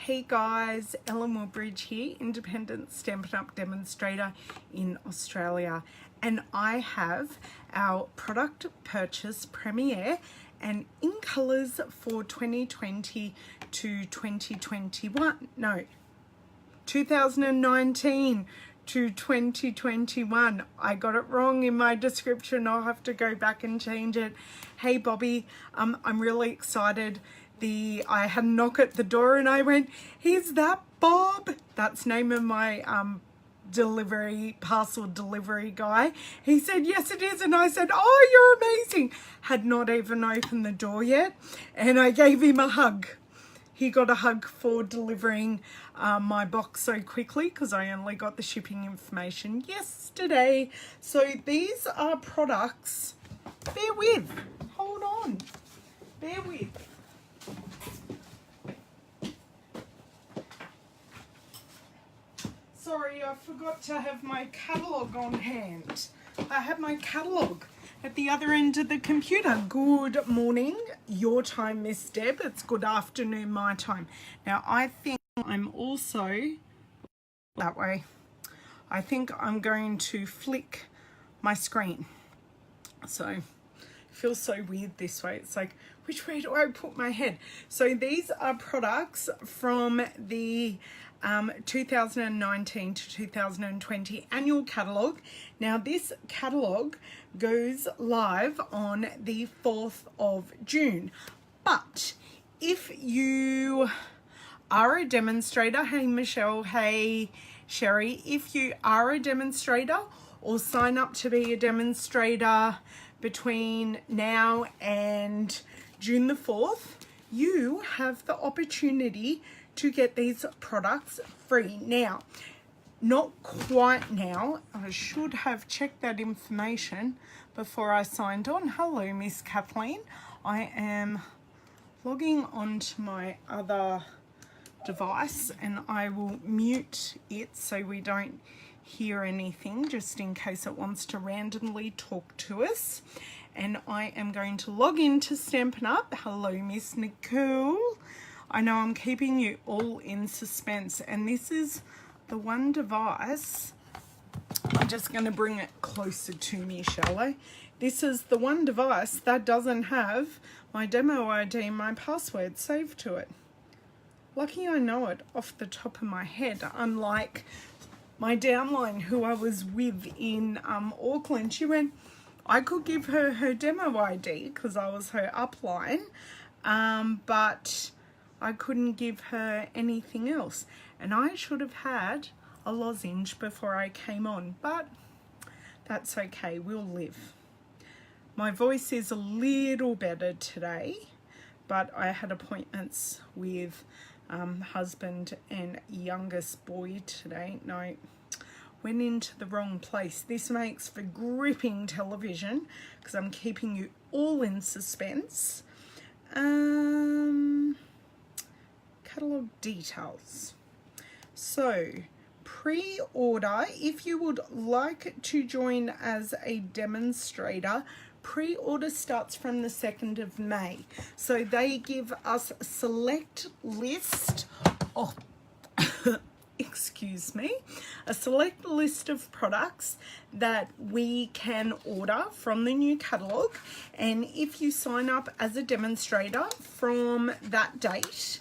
Hey guys, Ellen Woodbridge here, independent Stampin' Up! Demonstrator in Australia, and I have our product purchase premiere and in colours for 2020 to 2021, no, 2019 to 2021. I got it wrong in my description. I'll have to go back and change it. Hey Bobby, I'm really excited. I had a knock at the door and I went, "Is that Bob?" That's the name of my parcel delivery guy. He said, "Yes it is," and I said, "Oh, you're amazing." Had not even opened the door yet, and I gave him a hug. He got a hug for delivering my box so quickly because I only got the shipping information yesterday. So these are products, bear with, hold on, bear with. Sorry, I forgot to have my catalogue on hand. I have my catalogue at the other end of the computer. Good morning, your time, Miss Deb. It's good afternoon, my time. Now, I think I'm also, that way, I think I'm going to flick my screen. So, it feels so weird this way. It's like, which way do I put my head? So these are products from the 2019 to 2020 annual catalogue. Now this catalogue goes live on the 4th of June. But if you are a demonstrator, hey Michelle, hey Sherry, if you are a demonstrator or sign up to be a demonstrator between now and June the 4th, you have the opportunity to get these products free. Now, not quite now. I should have checked that information before I signed on. Hello, Miss Kathleen. I am logging onto my other device and I will mute it so we don't hear anything, just in case it wants to randomly talk to us. And I am going to log into Stampin' Up. Hello, Miss Nicole. I know I'm keeping you all in suspense, and this is the one device. I'm just going to bring it closer to me, shall I? This is the one device that doesn't have my demo ID and my password saved to it. Lucky I know it off the top of my head, unlike my downline who I was with in Auckland. She went, I could give her her demo ID because I was her upline, but I couldn't give her anything else. And I should have had a lozenge before I came on, but that's okay, we'll live. My voice is a little better today, but I had appointments with husband and youngest boy today. No, went into the wrong place. This makes for gripping television because I'm keeping you all in suspense. Catalogue details. So pre-order, if you would like to join as a demonstrator, pre-order starts from the 2nd of May. So they give us a select list of excuse me, a select list of products that we can order from the new catalogue. And if you sign up as a demonstrator from that date,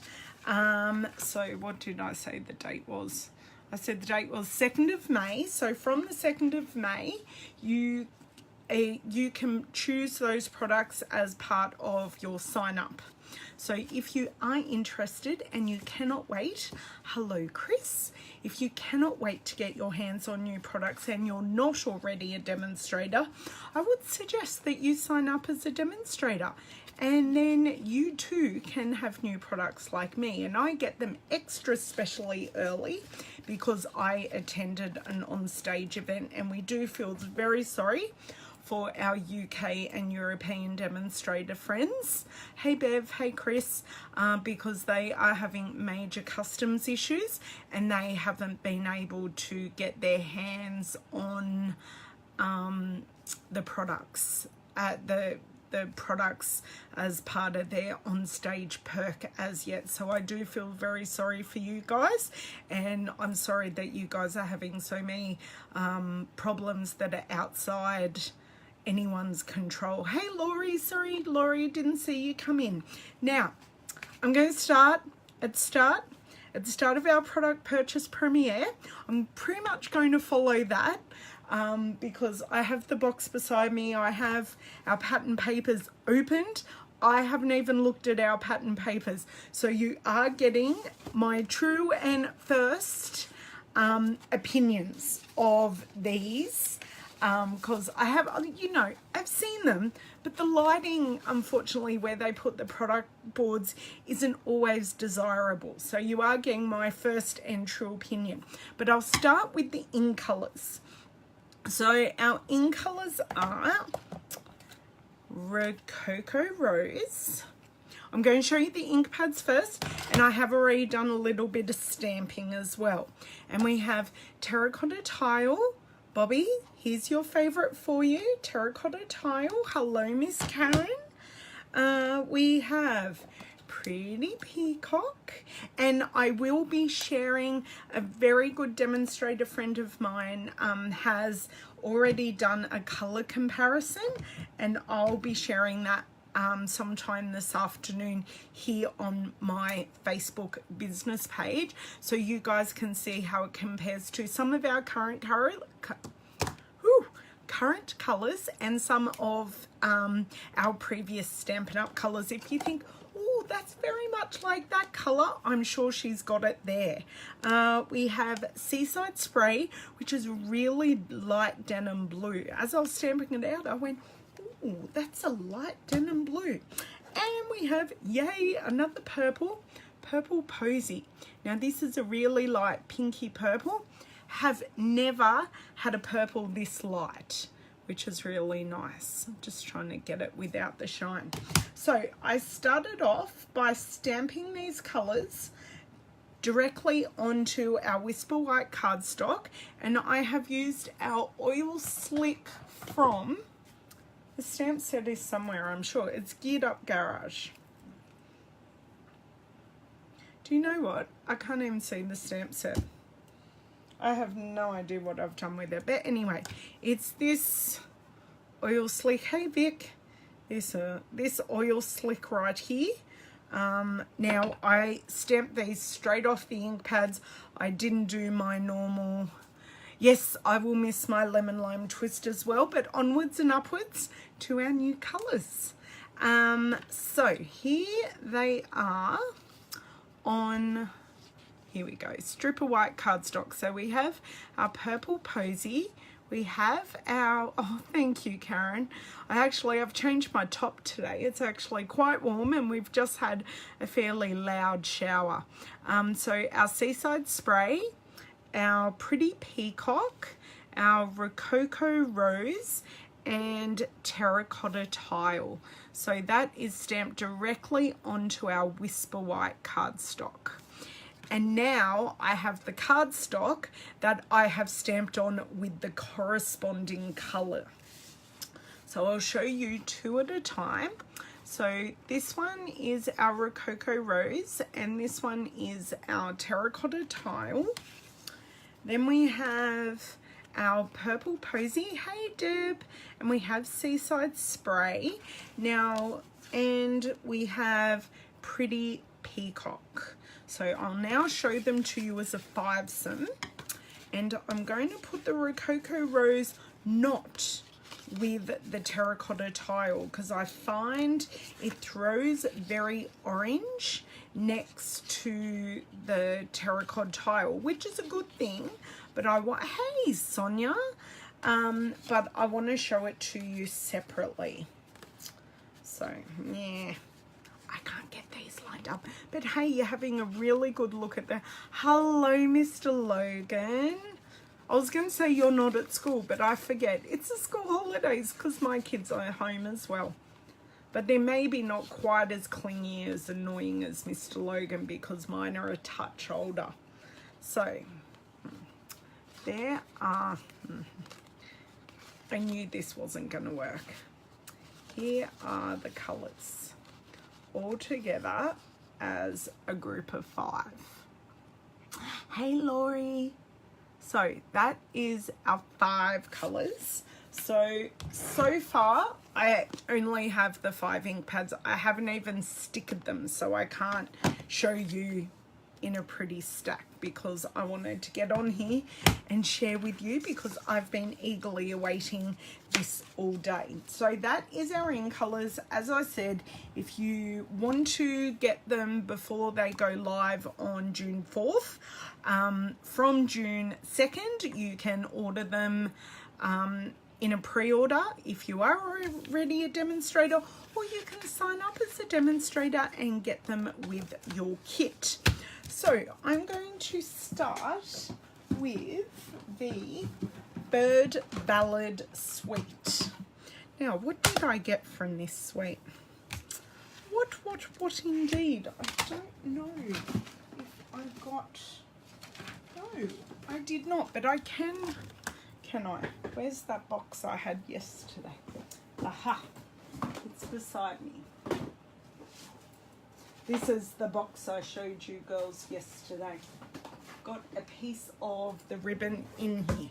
so what did I say the date was? I said the date was 2nd of May. So from the 2nd of May, you can choose those products as part of your sign up. So if you are interested and you cannot wait, hello Chris, if you cannot wait to get your hands on new products and you're not already a demonstrator, I would suggest that you sign up as a demonstrator, and then you too can have new products like me. And I get them extra specially early because I attended an OnStage event, and we do feel very sorry for our UK and European demonstrator friends. Hey Bev, hey Chris, because they are having major customs issues and they haven't been able to get their hands on the products at the the products as part of their OnStage perk as yet. So I do feel very sorry for you guys, and I'm sorry that you guys are having so many problems that are outside anyone's control. Hey Laurie, sorry Laurie, didn't see you come in. Now I'm going to start at the start of our product purchase premiere. I'm pretty much going to follow that because I have the box beside me. I have our pattern papers opened. I haven't even looked at our pattern papers. So you are getting my true and first opinions of these, because I have, you know, I've seen them, but the lighting, unfortunately, where they put the product boards isn't always desirable. So you are getting my first and true opinion. But I'll start with the in colours. So our in colours are Rococo Rose. I'm going to show you the ink pads first, and I have already done a little bit of stamping as well. And we have Terracotta Tile. Bobby, here's your favourite for you, Terracotta Tile. Hello, Miss Karen. We have Pretty Peacock, and I will be sharing a very good demonstrator friend of mine has already done a colour comparison, and I'll be sharing that sometime this afternoon here on my Facebook business page, so you guys can see how it compares to some of our current colours and some of our previous Stampin' Up colours. If you think, oh, that's very much like that colour, I'm sure she's got it there. We have Seaside Spray, which is really light denim blue. As I was stamping it out, I went, ooh, that's a light denim blue. And we have, yay, another purple Posy. Now this is a really light pinky purple. Have never had a purple this light, which is really nice. I'm just trying to get it without the shine. So I started off by stamping these colours directly onto our Whisper White cardstock, and I have used our Oil Slick from, the stamp set is somewhere, I'm sure. It's Geared Up Garage. Do you know what? I can't even see the stamp set. I have no idea what I've done with it. But anyway, it's this Oil Slick. Hey Vic, this Oil Slick right here. Now I stamped these straight off the ink pads. I didn't do my normal. Yes, I will miss my Lemon Lime Twist as well, but onwards and upwards to our new colours. So here they are on, here we go, strip of white cardstock. So we have our purple Posy. We have our, oh, thank you, Karen. I've changed my top today. It's actually quite warm and we've just had a fairly loud shower. So our Seaside Spray, our Pretty Peacock, our Rococo Rose, and Terracotta Tile. So that is stamped directly onto our Whisper White cardstock. And now I have the cardstock that I have stamped on with the corresponding colour. So I'll show you two at a time. So this one is our Rococo Rose and this one is our Terracotta Tile. Then we have our purple Posy, hey Deb, and we have Seaside Spray. Now, and we have Pretty Peacock. So I'll now show them to you as a fivesome, and I'm going to put the Rococo Rose not with the Terracotta Tile because I find it throws very orange next to the Terracotta Tile, which is a good thing, but I want, hey Sonia, but I want to show it to you separately. So yeah, I can't get these lined up, but hey, you're having a really good look at that. Hello, Mr. Logan. I was going to say you're not at school, but I forget. It's the school holidays because my kids are home as well. But they're maybe not quite as clingy, as annoying as Mr. Logan because mine are a touch older. So, there are... I knew this wasn't going to work. here are the colours all together as a group of 5. Hey Laurie. So that is our 5 colours. So far I only have the 5 ink pads. I haven't even stickered them, so I can't show you in a pretty stack because I wanted to get on here and share with you because I've been eagerly awaiting this all day. So that is our ink colours. As I said, if you want to get them before they go live on June 4th, from June 2nd you can order them in a pre-order if you are already a demonstrator, or you can sign up as a demonstrator and get them with your kit. So I'm going to start with the Bird Ballad Suite. Now, what did I get from this suite? What indeed? I don't know if I got... No, I did not, but I can I? Where's that box I had yesterday? Aha, it's beside me. This is the box I showed you girls yesterday. Got a piece of the ribbon in here.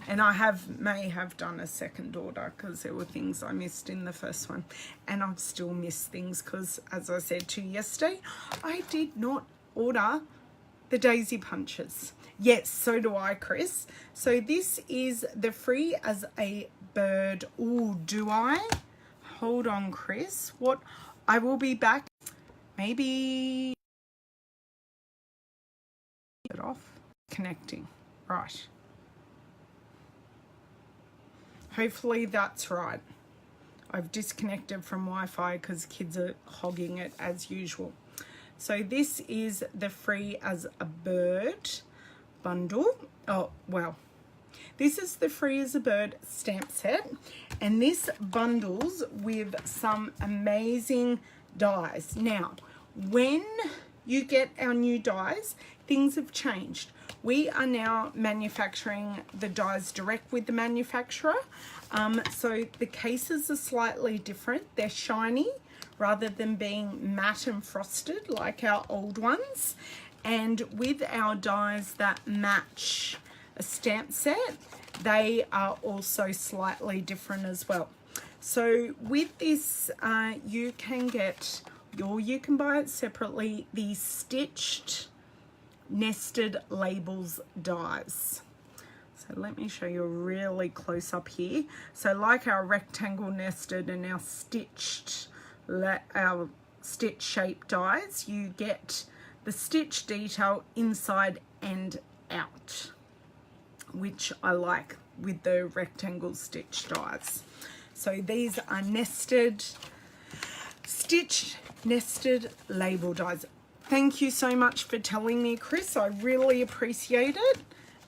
And I may have done a second order because there were things I missed in the first one. And I've still missed things because, as I said to you yesterday, I did not order the daisy punches. Yes, so do I, Chris. So this is the Free as a Bird. Oh, do I? Hold on, Chris. What? I will be back. Maybe it off. Connecting. Right. Hopefully that's right. I've disconnected from Wi-Fi because kids are hogging it as usual. So this is the Free as a Bird bundle. Oh, well, this is the Free as a Bird stamp set, and this bundles with some amazing dies. Now, when you get our new dies, things have changed. We are now manufacturing the dies direct with the manufacturer. So the cases are slightly different. They're shiny rather than being matte and frosted like our old ones. And with our dies that match a stamp set, they are also slightly different as well. So with this, you can get, or you can buy it separately, the stitched nested labels dies. So let me show you a really close up here. So like our rectangle nested and our stitched shape dies, you get the stitch detail inside and out, which I like with the rectangle stitch dies. So these are stitched nested label dies. Thank you so much for telling me, Chris. I really appreciate it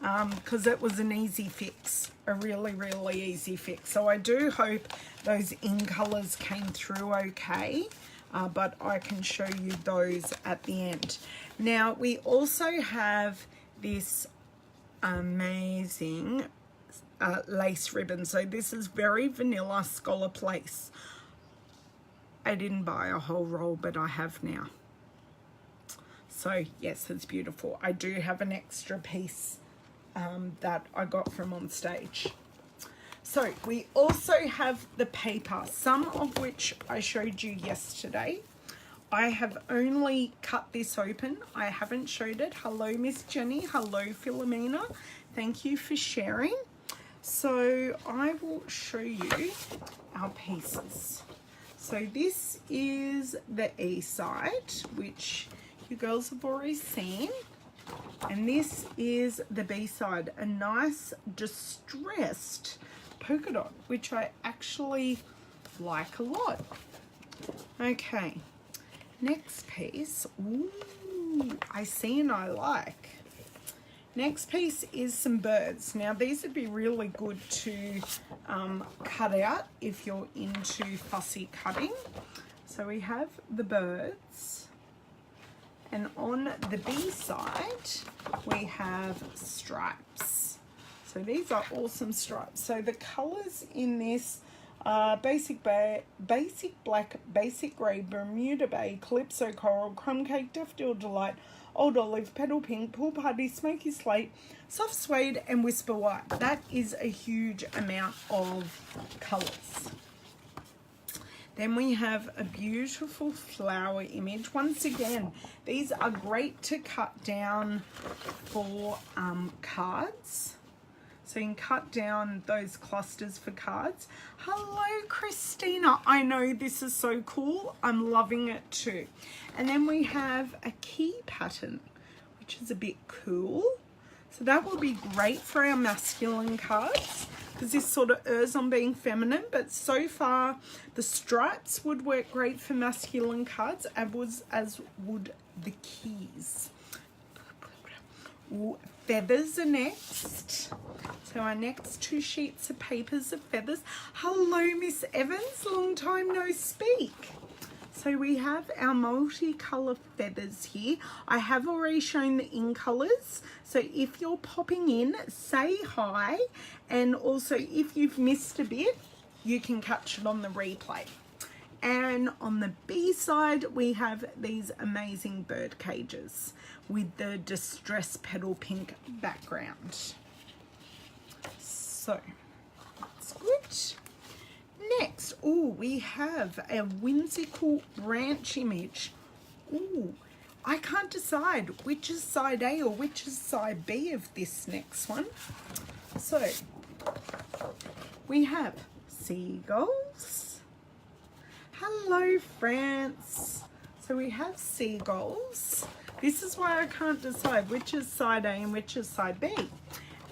because it was an easy fix, a really easy fix. So I do hope those in colours came through okay. But I can show you those at the end. Now, we also have this amazing lace ribbon. So this is very vanilla scallop lace. I didn't buy a whole roll, but I have now. So yes, it's beautiful. I do have an extra piece that I got from OnStage. So we also have the paper, some of which I showed you yesterday. I have only cut this open. I haven't showed it. Hello, Miss Jenny. Hello, Philomena. Thank you for sharing. So I will show you our pieces. So this is the E side, which you girls have already seen. And this is the B side, a nice distressed polka dot, which I actually like a lot. Okay, next piece. Ooh, I see and I like. Next piece is some birds. Now these would be really good to cut out if you're into fussy cutting. So we have the birds, and on the B side we have stripes. So these are awesome stripes. So the colors in this basic black, basic grey, Bermuda Bay, Calypso Coral, Crumb Cake, Daffodil Delight, Old Olive, Petal Pink, Pool Party, Smoky Slate, Soft Suede, and Whisper White. That is a huge amount of colours. Then we have a beautiful flower image. Once again, these are great to cut down for cards. So you can cut down those clusters for cards. Hello, Christina. I know this is so cool. I'm loving it too. And then we have a key pattern, which is a bit cool. So that will be great for our masculine cards, because this sort of errs on being feminine, but so far the stripes would work great for masculine cards, as would the keys. Ooh, feathers are next. So our next 2 sheets of papers of feathers. Hello, Miss Evans, long time no speak. So we have our multicolour feathers here. I have already shown the in colours. So if you're popping in, say hi. And also if you've missed a bit, you can catch it on the replay. And on the B side, we have these amazing bird cages with the distress petal pink background. So that's good. Next, we have a whimsical branch image. I can't decide which is side A or which is side B of this next one. So we have seagulls. Hello, France. So we have seagulls. This is why I can't decide which is side A and which is side B.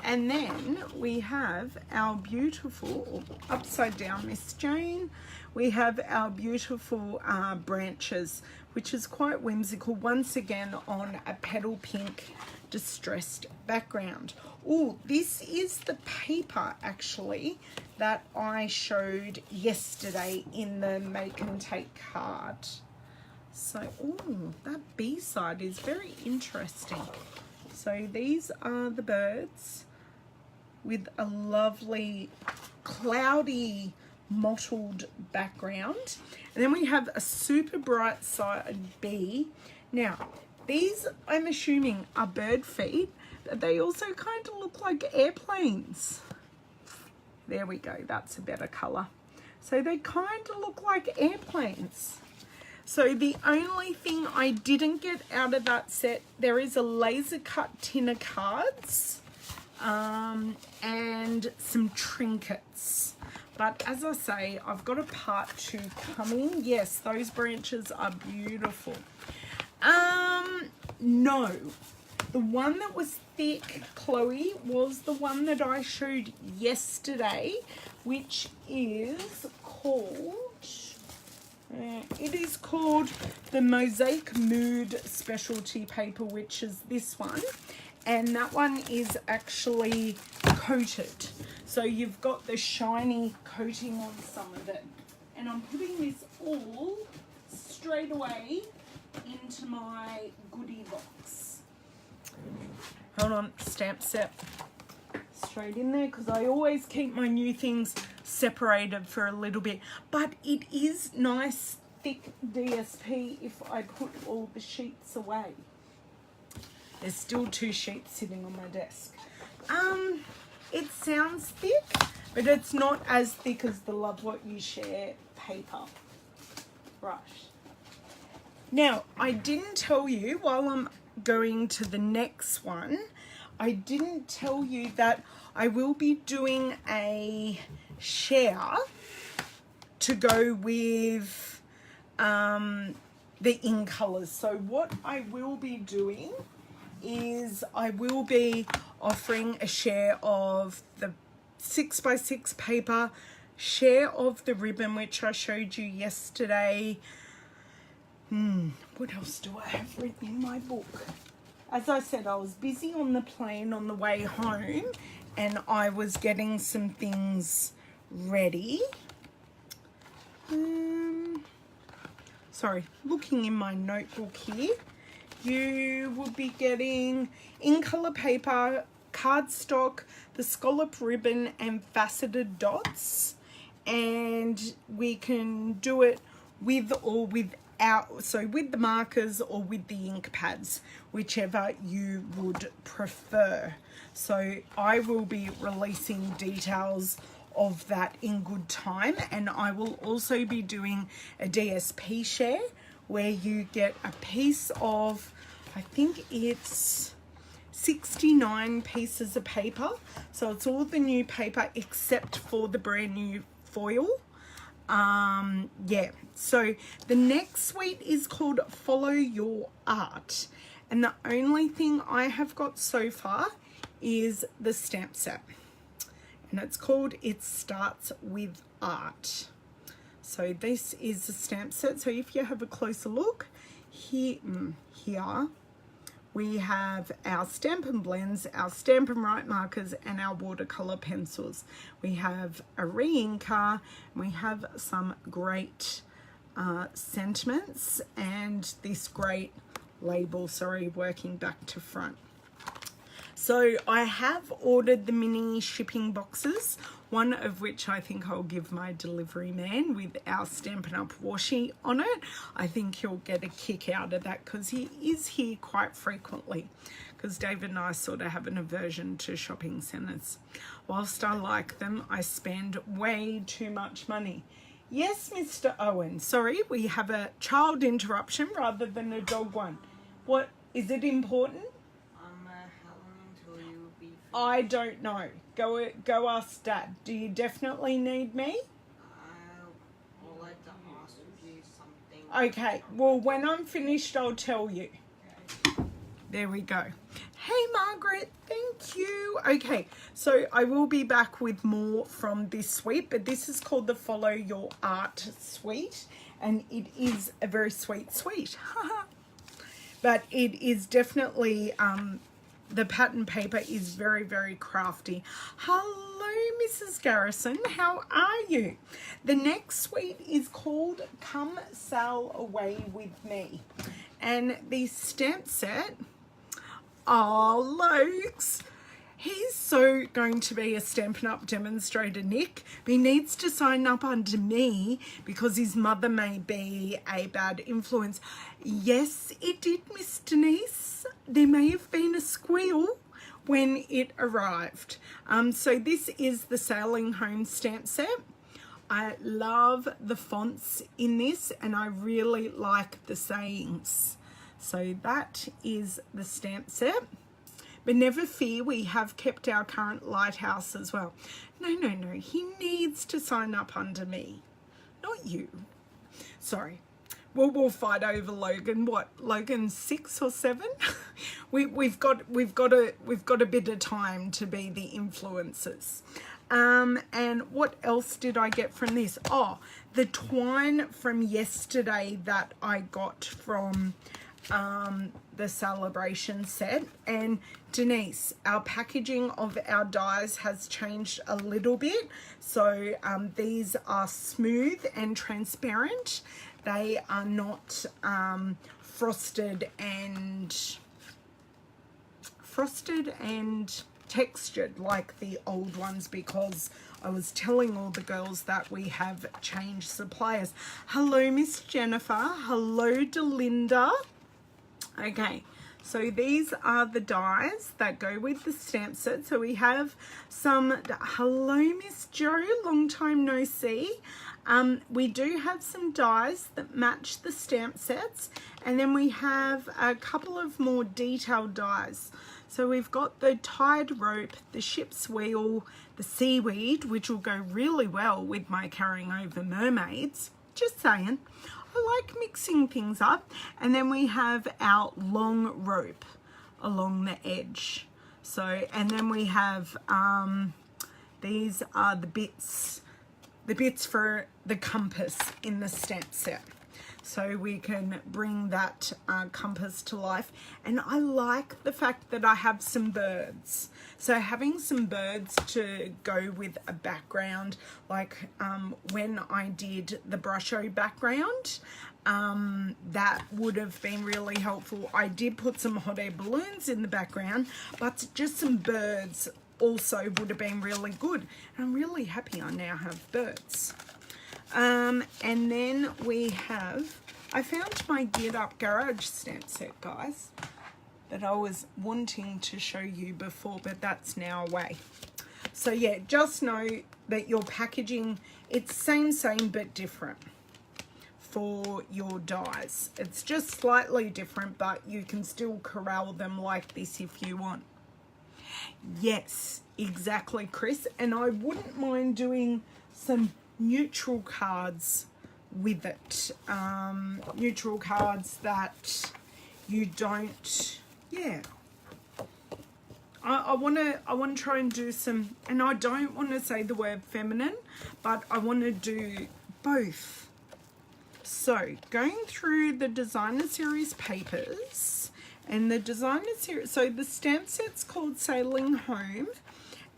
And then we have our beautiful, upside down Miss Jane, we have our beautiful branches, which is quite whimsical, once again on a petal pink distressed background. This is the paper actually that I showed yesterday in the make and take card. So, that B side is very interesting. So these are the birds with a lovely cloudy mottled background. And then we have a super bright side B. Now, these I'm assuming are bird feet, but they also kind of look like airplanes. There we go, that's a better colour. So they kind of look like airplanes. So the only thing I didn't get out of that set, there is a laser cut tin of cards and some trinkets. But as I say, I've got a part 2 coming. Yes, those branches are beautiful. No, the one that was thick, Chloe, was the one that I showed yesterday, which is called... it is called the Mosaic Mood Specialty Paper, which is this one. And that one is actually coated. So you've got the shiny coating on some of it. And I'm putting this all straight away into my goodie box. Hold on, stamp set straight in there, because I always keep my new things separated for a little bit. But it is nice thick DSP if I put all the sheets away. There's still 2 sheets sitting on my desk. It sounds thick, but it's not as thick as the Love What You Share paper. Right. Now, I didn't tell you, while I'm going to the next one, I didn't tell you that I will be doing a share to go with the in colours. So what I will be doing is I will be offering a share of the 6x6 paper, share of the ribbon, which I showed you yesterday. What else do I have written in my book? As I said, I was busy on the plane on the way home and I was getting some things ready. Sorry, looking in my notebook here. You will be getting in colour paper, cardstock, the scallop ribbon and faceted dots. and we can do it with or without, so with the markers or with the ink pads, whichever you would prefer. So I will be releasing details of that in good time, and I will also be doing a DSP share where you get a piece of, I think it's 69 pieces of paper. So it's all the new paper except for the brand new foil. Yeah, so the next suite is called Follow Your Art, and the only thing I have got so far is the stamp set, and it's called It Starts With Art. So this is the stamp set. So if you have a closer look here, we have our Stampin' Blends, our Stampin' Write markers, and our watercolor pencils. We have a re-inker, we have some great sentiments, and this great label, sorry, working back to front. So I have ordered the mini shipping boxes, one of which I think I'll give my delivery man with our Stampin' Up washi on it. I think he'll get a kick out of that because he is here quite frequently, because David and I sort of have an aversion to shopping centres. Whilst I like them, I spend way too much money. Yes, Mr. Owen, sorry, we have a child interruption rather than a dog one. What, is it important? I don't know. Go ask Dad. Do you definitely need me? I'll like to ask you something. Okay. Well, when I'm finished, I'll tell you. Okay. There we go. Hey, Margaret. Thank you. Okay. So I will be back with more from this suite, but this is called the Follow Your Art suite, and it is a very sweet suite. But it is definitely... the pattern paper is very, very crafty. Hello, Mrs. Garrison. How are you? The next suite is called Come Sail Away With Me. And the stamp set, oh, Lokes, he's so going to be a Stampin' Up demonstrator, Nick. But he needs to sign up under me because his mother may be a bad influence. Yes, it did, Miss Denise. There may have been a squeal when it arrived. So this is the Sailing Home stamp set. I love the fonts in this, and I really like the sayings. So that is the stamp set. But never fear, we have kept our current lighthouse as well. No, he needs to sign up under me, not you. Sorry. We'll fight over Logan. What, Logan 6 or 7? we've got a bit of time to be the influencers. And what else did I get from this? Oh, the twine from yesterday that I got from the celebration set. And Denise, our packaging of our dies has changed a little bit. So these are smooth and transparent. They are not frosted and textured like the old ones, because I was telling all the girls that we have changed suppliers. Hello, Miss Jennifer. Hello, Delinda. Okay, so these are the dies that go with the stamp set. So we have some, hello, Miss Jo, long time no see. We do have some dies that match the stamp sets, and then we have a couple of more detailed dies. So we've got the tide rope, the ship's wheel, the seaweed, which will go really well with my carrying over mermaids. Just saying. I like mixing things up. And then we have our long rope along the edge. So, and then we have, these are the bits for the compass in the stamp set. So we can bring that compass to life. And I like the fact that I have some birds. So having some birds to go with a background, like when I did the brusho background, that would have been really helpful. I did put some hot air balloons in the background, but just some birds also would have been really good. And I'm really happy I now have birds. And then we have, I found my Geared Up Garage stamp set, guys, that I was wanting to show you before, but that's now away. So yeah, just know that your packaging, it's same but different for your dies. It's just slightly different, but you can still corral them like this if you want. Yes, exactly, Chris. And I wouldn't mind doing some neutral cards with it. Neutral cards that you don't, yeah. I want to try and do some, and I don't want to say the word feminine, but I want to do both. So going through the designer series papers and the designer series, so the stamp set's called Sailing Home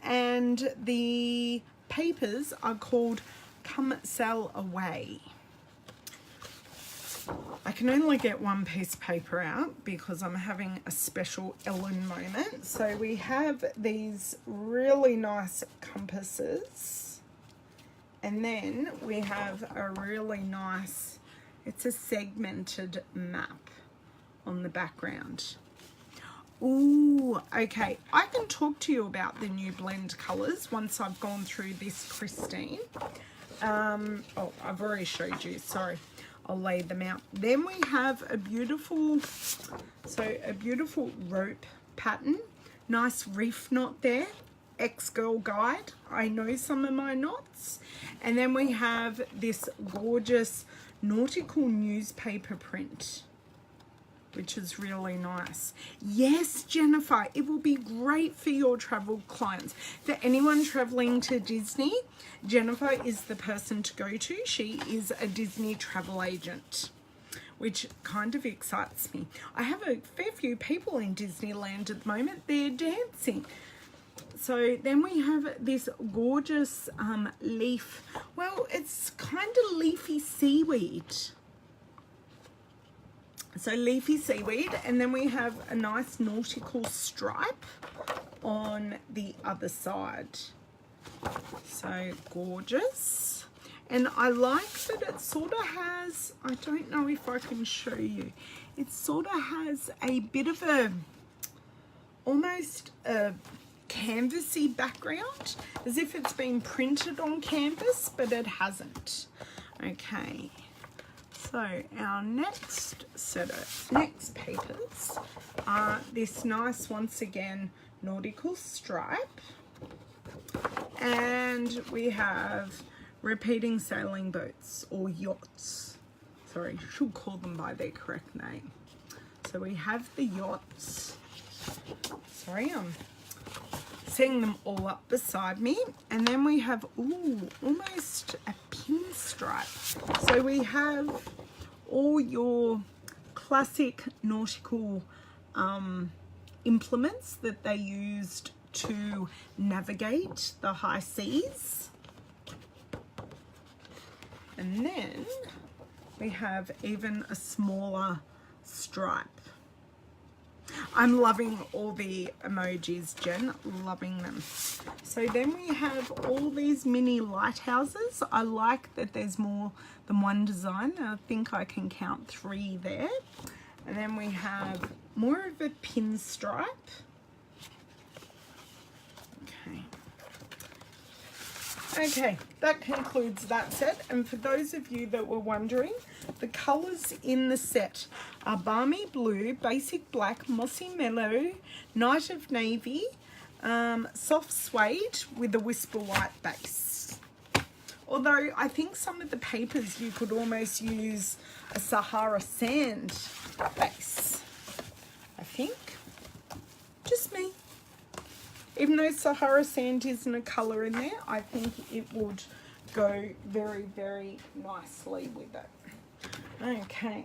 and the papers are called Come Sail Away. I can only get one piece of paper out because I'm having a special Ellen moment. So we have these really nice compasses, and then we have a really nice, it's a segmented map on the background. Ooh, okay. I can talk to you about the new blend colours once I've gone through this, Christine. Oh, I've already showed you, sorry. I'll lay them out. Then we have a beautiful, a beautiful rope pattern. Nice reef knot there. Ex-girl guide. I know some of my knots. And then we have this gorgeous nautical newspaper print, which is really nice. Yes, Jennifer, it will be great for your travel clients. For anyone traveling to Disney, Jennifer is the person to go to. She is a Disney travel agent, which kind of excites me. I have a fair few people in Disneyland at the moment. They're dancing. So then we have this gorgeous leaf. Well, it's kind of leafy seaweed. So leafy seaweed, and then we have a nice nautical stripe on the other side. So gorgeous. And I like that it sort of has, I don't know if I can show you, it sort of has a bit of a, almost a canvasy background, as if it's been printed on canvas, but it hasn't. Okay. So our next set of next papers are this nice, once again, nautical stripe, and we have repeating sailing boats or yachts. Sorry, I should call them by their correct name. So we have the yachts. Sorry, I'm setting them all up beside me, and then we have almost a pinstripe. So we have all your classic nautical implements that they used to navigate the high seas. And then we have even a smaller stripe. I'm loving all the emojis, Jen, loving them. So then we have all these mini lighthouses. I like that there's more than one design. I think I can count 3 there. And then we have more of a pinstripe. Okay, that concludes that set. And for those of you that were wondering, the colours in the set are Balmy Blue, Basic Black, Mossy Mellow, Night of Navy, Soft Suede with a Whisper White base. Although I think some of the papers you could almost use a Sahara Sand base. I think. Just me. Even though Sahara Sand isn't a colour in there, I think it would go very, very nicely with it. Okay,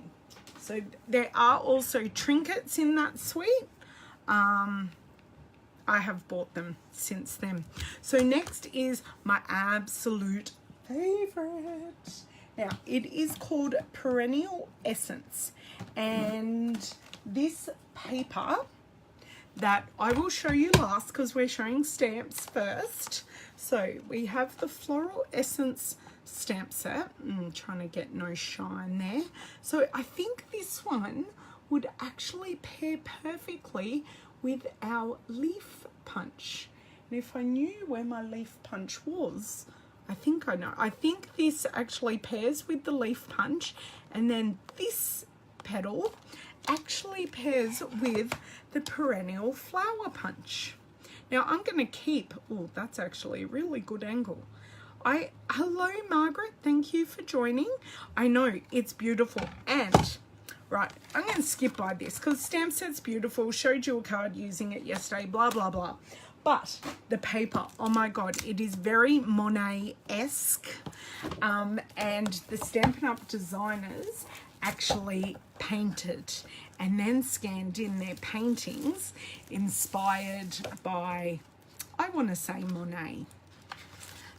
so there are also trinkets in that suite. I have bought them since then. So next is my absolute favourite. Now, it is called Perennial Essence. And this paper, that I will show you last because we're showing stamps first. So we have the Floral Essence stamp set. I'm trying to get no shine there. So I think this one would actually pair perfectly with our leaf punch. And if I knew where my leaf punch was, I think I know. I think this actually pairs with the leaf punch, and then this petal actually pairs with the perennial flower punch. Now I'm going to keep, oh, that's actually a really good angle. Hello Margaret, thank you for joining. I know, it's beautiful. And right, I'm going to skip by this because stamp set's beautiful, showed you a card using it yesterday, blah, blah, blah. But the paper, oh my God, it is very Monet-esque. And the Stampin' Up! Designers actually painted and then scanned in their paintings inspired by, I want to say, Monet.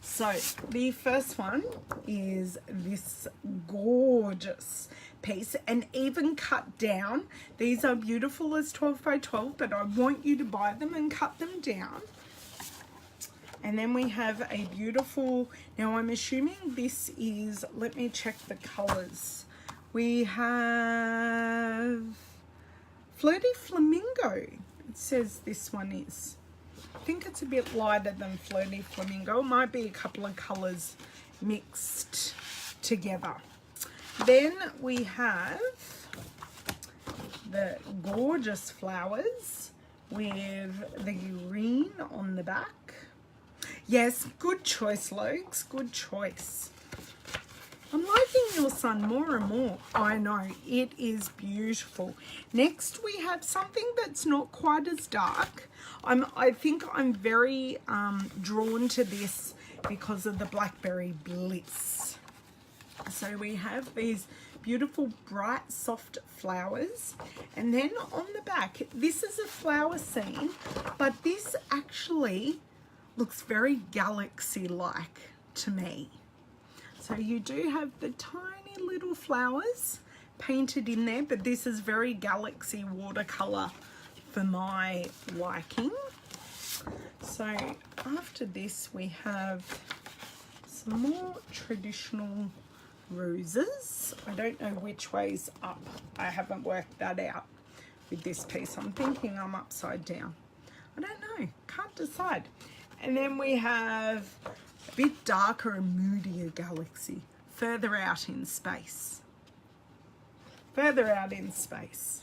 So the first one is this gorgeous piece, and even cut down. These are beautiful as 12 by 12, but I want you to buy them and cut them down. And then we have a beautiful, now I'm assuming this is, let me check the colors. We have Flirty Flamingo. It says this one is. I think it's a bit lighter than Flirty Flamingo. It might be a couple of colors mixed together. Then we have the gorgeous flowers with the green on the back. Yes, good choice, Lokes. Good choice. I'm liking your sun more and more. I know, it is beautiful. Next, we have something that's not quite as dark. I think I'm very drawn to this because of the Blackberry Bliss. So we have these beautiful, bright, soft flowers. And then on the back, this is a flower scene, but this actually looks very galaxy-like to me. So you do have the tiny little flowers painted in there, but this is very galaxy watercolor for my liking. So after this, we have some more traditional roses. I don't know which way's up. I haven't worked that out with this piece. I'm thinking I'm upside down. I don't know, can't decide. And then we have a bit darker and moodier galaxy further out in space. Further out in space.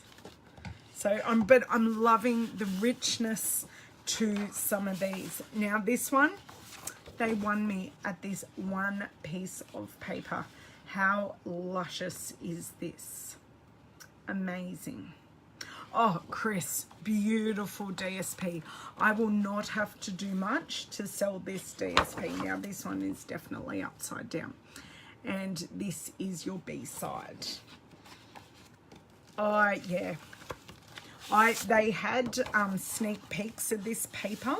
So I'm loving the richness to some of these. Now this one, they won me at this one piece of paper. How luscious is this? Amazing. Oh, Chris, beautiful DSP. I will not have to do much to sell this DSP. Now, this one is definitely upside down. And this is your B-side. Yeah. They had sneak peeks of this paper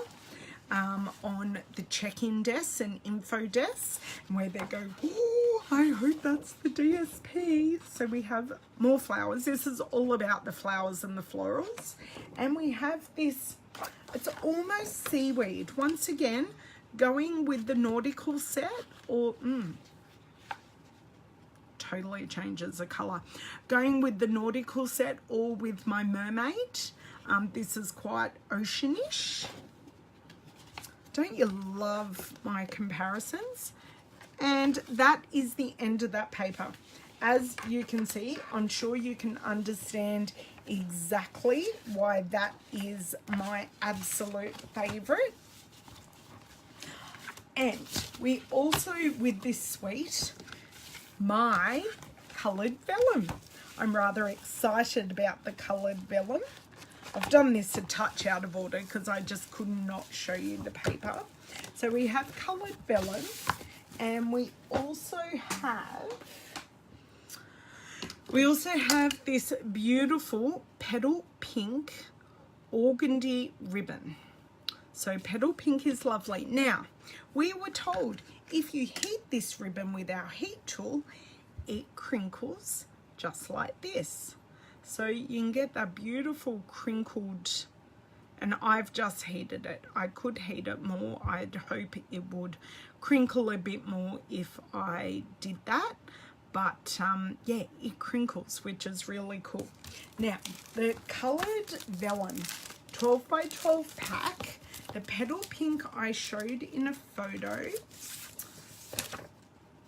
on the check-in desk and info desk, where they go, oh, I hope that's the DSP. So we have more flowers. This is all about the flowers and the florals. And we have this, it's almost seaweed. Once again, going with the nautical set, or totally changes the color. Going with the nautical set or with my mermaid. This is quite oceanish. Don't you love my comparisons? And that is the end of that paper. As you can see, I'm sure you can understand exactly why that is my absolute favorite. And we also, with this suite, my coloured vellum. I'm rather excited about the coloured vellum. I've done this a touch out of order because I just could not show you the paper. So we have coloured vellum, and we also have this beautiful petal pink organdy ribbon. So petal pink is lovely. Now, we were told if you heat this ribbon with our heat tool, it crinkles just like this. So you can get that beautiful crinkled and I've just heated it. I could heat it more. I'd hope it would crinkle a bit more if I did that. But yeah, it crinkles, which is really cool. Now, the coloured vellum 12 by 12 pack, the petal pink I showed in a photo.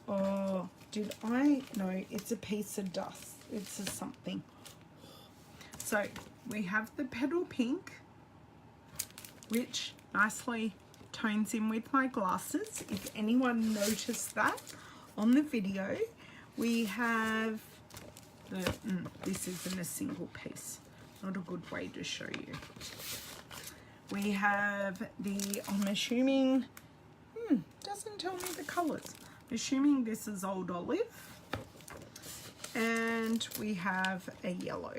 Oh, did I? No, it's a piece of dust. It's a something. So we have the petal pink, which nicely tones in with my glasses. If anyone noticed that on the video, we have the, this isn't a single piece. Not a good way to show you. We have the, I'm assuming, doesn't tell me the colours. Assuming this is Old Olive. And we have a yellow.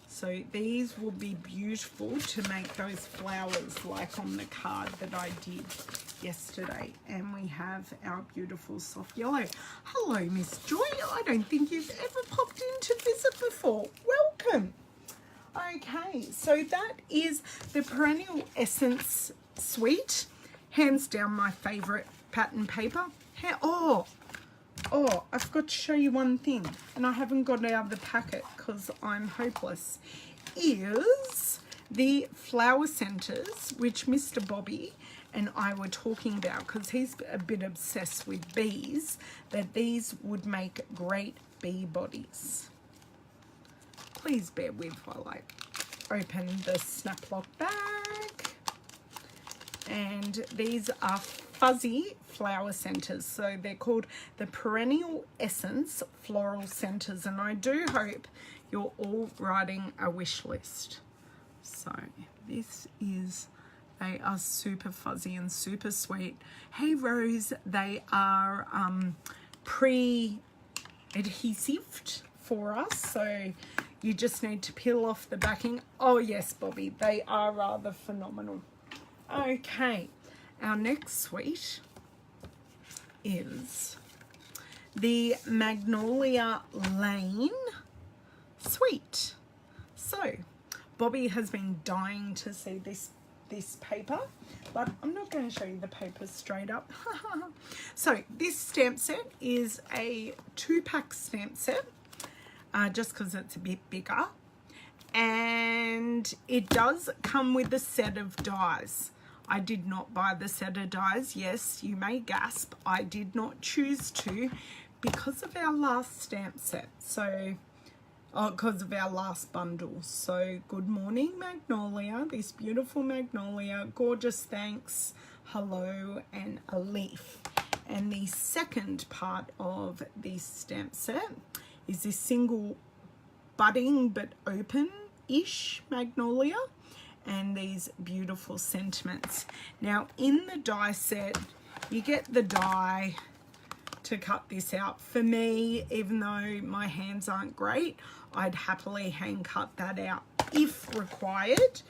So these will be beautiful to make those flowers like on the card that I did yesterday. And we have our beautiful soft yellow. Hello, Miss Joy. I don't think you've ever popped in to visit before. Welcome. Okay, so that is the Perennial Essence Suite. Hands down my favourite pattern paper. Oh, I forgot to show you one thing, and I haven't got it out of the packet because I'm hopeless, is the flower centres, which Mr. Bobby and I were talking about, because he's a bit obsessed with bees, that these would make great bee bodies. Please bear with while I open the snap lock bag. And these are fuzzy flower centres, so they're called the Perennial Essence Floral Centres, and I do hope you're all writing a wish list. So this is, they are super fuzzy and super sweet. Hey Rose, they are pre-adhesived for us, so you just need to peel off the backing. Oh yes, Bobby, they are rather phenomenal. Okay, our next suite is the Magnolia Lane suite. So Bobby has been dying to see this paper, but I'm not going to show you the paper straight up. So this stamp set is a 2-pack stamp set, just because it's a bit bigger, and it does come with a set of dies. I did not buy the set of dies. Yes, you may gasp. I did not choose to because of our last stamp set. So, because of our last bundle. So, good morning, Magnolia. This beautiful Magnolia. Gorgeous, thanks. Hello, and a leaf. And the second part of this stamp set is this single budding but open-ish Magnolia. And these beautiful sentiments. Now in the die set, you get the die to cut this out. For me, even though my hands aren't great, I'd happily hand cut that out if required.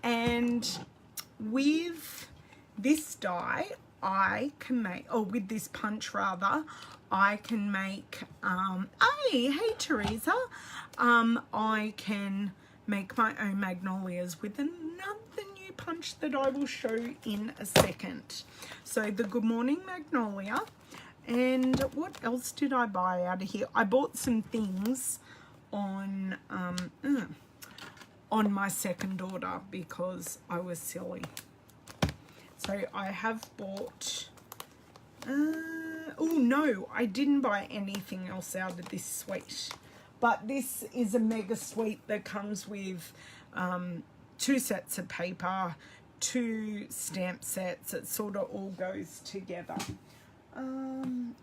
And with this die, I can make, or with this punch rather, I can make, hey Teresa, I can make my own magnolias with another new punch that I will show in a second. So the Good Morning Magnolia. And what else did I buy out of here? I bought some things on my second order because I was silly. So I have bought, oh no, I didn't buy anything else out of this suite. But this is a mega suite that comes with 2 sets of paper, 2 stamp sets. It sort of all goes together.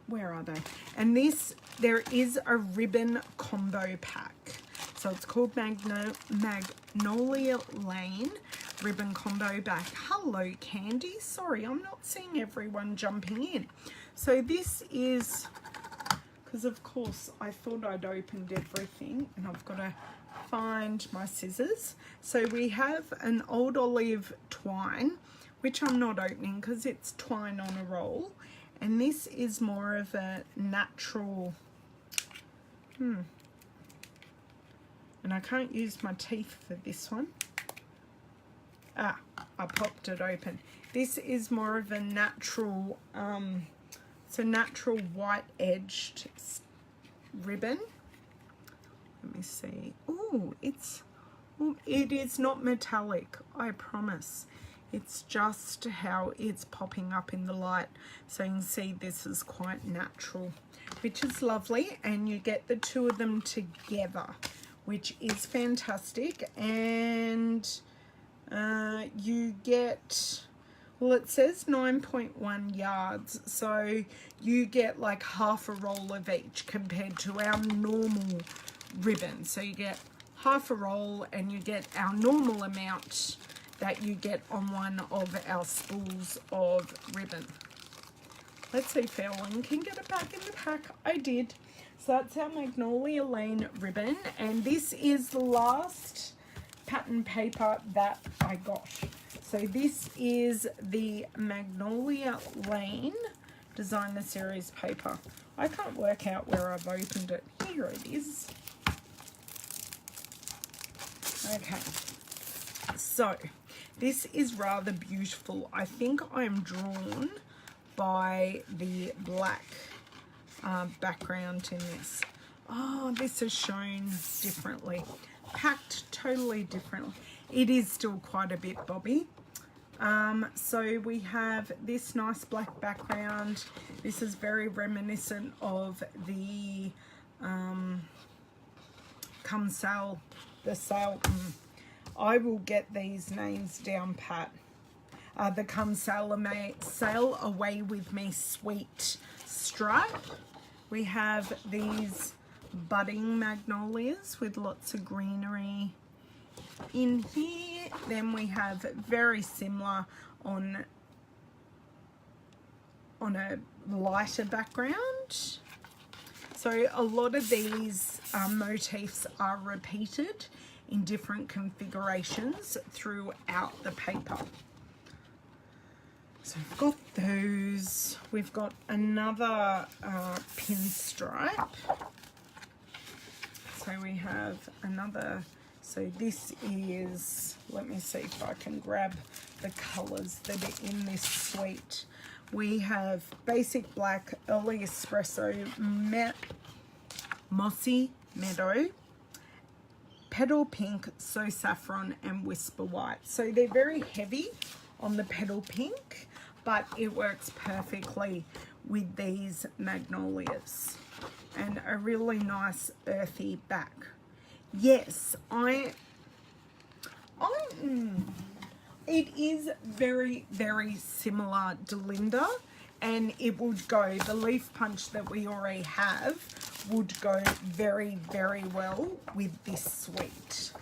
Where are they? And this, there is a ribbon combo pack. So it's called Magnolia Lane ribbon combo pack. Hello, Candy. Sorry, I'm not seeing everyone jumping in. So this is, because of course I thought I'd opened everything and I've got to find my scissors. So we have an Old Olive twine, which I'm not opening because it's twine on a roll. And this is more of a natural, And I can't use my teeth for this one. I popped it open. This is more of a natural, it's a natural white edged ribbon. Let me see. Oh, it is not metallic, I promise. It's just how it's popping up in the light. So you can see this is quite natural, which is lovely. And you get the two of them together, which is fantastic. And you get, well, it says 9.1 yards. So you get like half a roll of each compared to our normal ribbon. So you get half a roll and you get our normal amount that you get on one of our spools of ribbon. Let's see if Ellen can get it back in the pack. I did. So that's our Magnolia Lane ribbon, and this is the last pattern paper that I got. So this is the Magnolia Lane Designer Series paper. I can't work out where I've opened it. Here it is. Okay, so this is rather beautiful. I think I'm drawn by the black background in this. Oh, this is shown differently, packed totally differently. It is still quite a bit bobby. So we have this nice black background. This is very reminiscent of the Come Sail, the Sail. I will get these names down pat. The Come Sail Away With Me Sweet stripe. We have these budding magnolias with lots of greenery in here. Then we have very similar on a lighter background. So a lot of these motifs are repeated in different configurations throughout the paper. So we've got those. We've got another pinstripe. So we have another, so this is, let me see if I can grab the colours that are in this suite. We have basic black, early espresso, mossy meadow, petal pink, so saffron, and whisper white. So they're very heavy on the petal pink, but it works perfectly with these magnolias. And a really nice earthy back. Yes, it is very, very similar to Linda, and it would go, the leaf punch that we already have would go very, very well with this suite.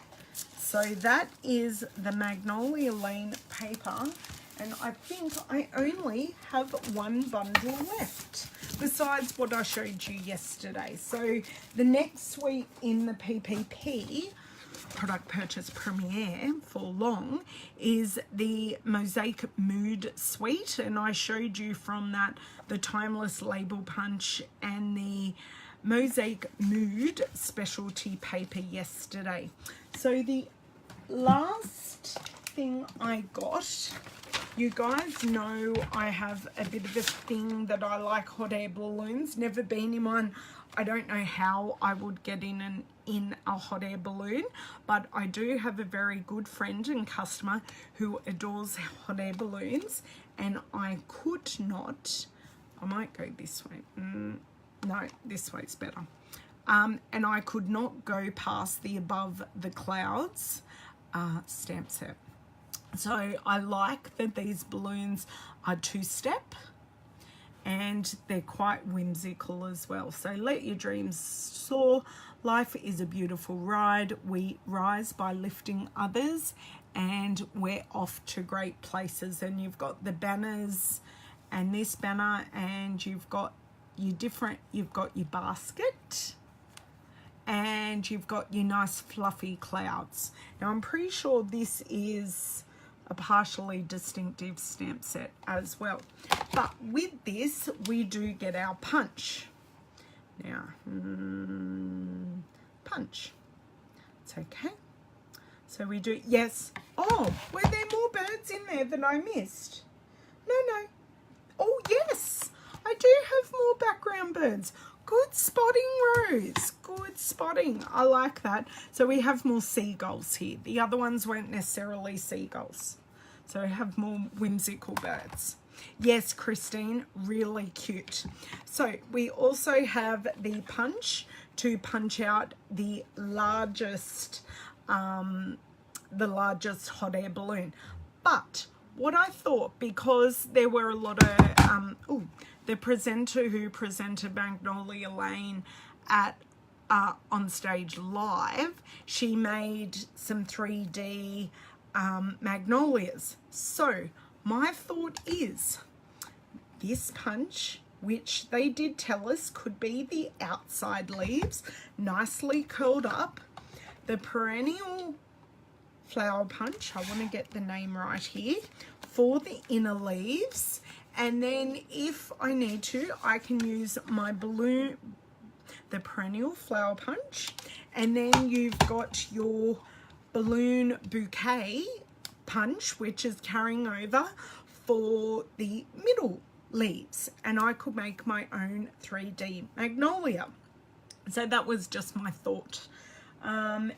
So that is the Magnolia Lane paper, and I think I only have one bundle left besides what I showed you yesterday. So the next suite in the PPP, Product Purchase Premiere for long, is the Mosaic Mood Suite, and I showed you from that the Timeless Label Punch and the Mosaic Mood specialty paper yesterday. So the last thing I got, you guys know I have a bit of a thing that I like hot air balloons. Never been in one. I don't know how I would get in a hot air balloon, but I do have a very good friend and customer who adores hot air balloons, and I could not, I might go this way. No, this way's better. And I could not go past the Above the Clouds stamp set. So I like that these balloons are two-step and they're quite whimsical as well. So let your dreams soar. Life is a beautiful ride. We rise by lifting others, and we're off to great places. And you've got the banners and this banner, and you've got your you've got your basket, and you've got your nice fluffy clouds. Now I'm pretty sure this is a partially distinctive stamp set as well. But with this, we do get our punch. Now, punch. It's okay. So we do, yes. Oh, were there more birds in there that I missed? No. Oh, yes. I do have more background birds. Good spotting, Rose. Good spotting. I like that. So we have more seagulls here. The other ones weren't necessarily seagulls. So we have more whimsical birds. Yes, Christine, really cute. So we also have the punch to punch out the largest hot air balloon. But what I thought, because there were a lot of the presenter who presented Magnolia Lane at OnStage Live, she made some 3D magnolias. So my thought is this punch, which they did tell us could be the outside leaves, nicely curled up, the perennial flower punch, I want to get the name right here, for the inner leaves. And then if I need to, I can use my balloon, the perennial flower punch. And then you've got your balloon bouquet punch, which is carrying over for the middle leaves. And I could make my own 3D magnolia. So that was just my thought.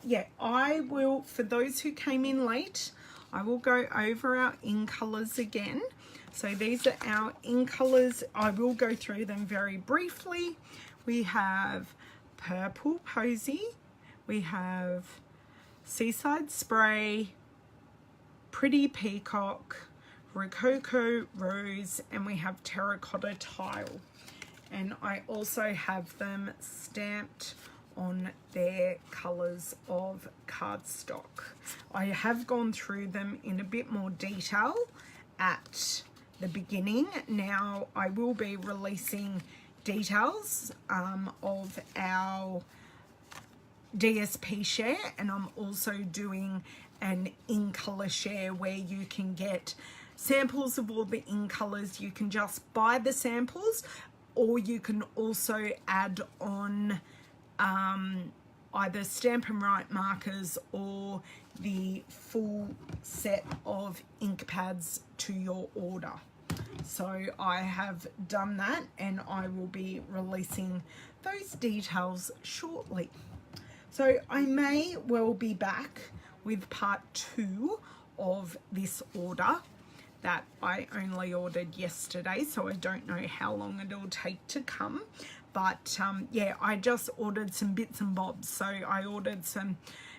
Yeah, I will, for those who came in late, I will go over our in colors again. So these are our in colors. I will go through them very briefly. We have Purple Posy, we have Seaside Spray, Pretty Peacock, Rococo Rose, and we have Terracotta Tile. And I also have them stamped on their colors of cardstock. I have gone through them in a bit more detail at the beginning. Now I will be releasing details of our DSP share, and I'm also doing an in color share where you can get samples of all the in colors. You can just buy the samples, or you can also add on either Stampin' Write markers or the full set of ink pads to your order. So I have done that, and I will be releasing those details shortly. So I may well be back with part 2 of this order that I only ordered yesterday, so I don't know how long it'll take to come. But yeah, I just ordered some bits and bobs. So I ordered some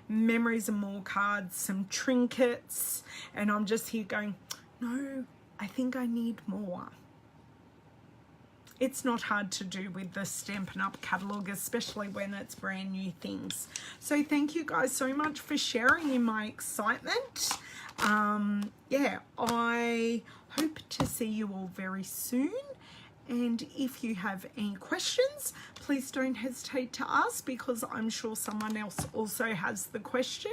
Memories and More cards, some trinkets, and I'm just here going, no, I think I need more. It's not hard to do with the Stampin' Up catalogue, especially when it's brand new things. So thank you guys so much for sharing in my excitement. Yeah, I hope to see you all very soon. And if you have any questions, please don't hesitate to ask, because I'm sure someone else also has the question,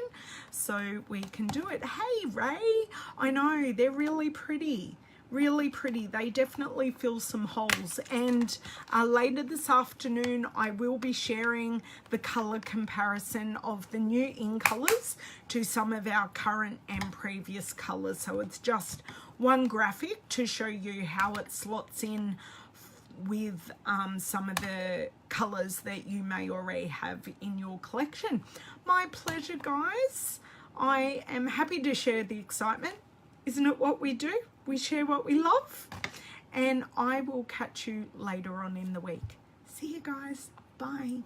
so we can do it. Hey, Ray, I know, they're really pretty. Really pretty. They definitely fill some holes. And later this afternoon, I will be sharing the color comparison of the new in colors to some of our current and previous colors. So it's just one graphic to show you how it slots in with some of the colors that you may already have in your collection. My pleasure, guys. I am happy to share the excitement. Isn't it what we do? We share what we love. And I will catch you later on in the week. See you guys. Bye.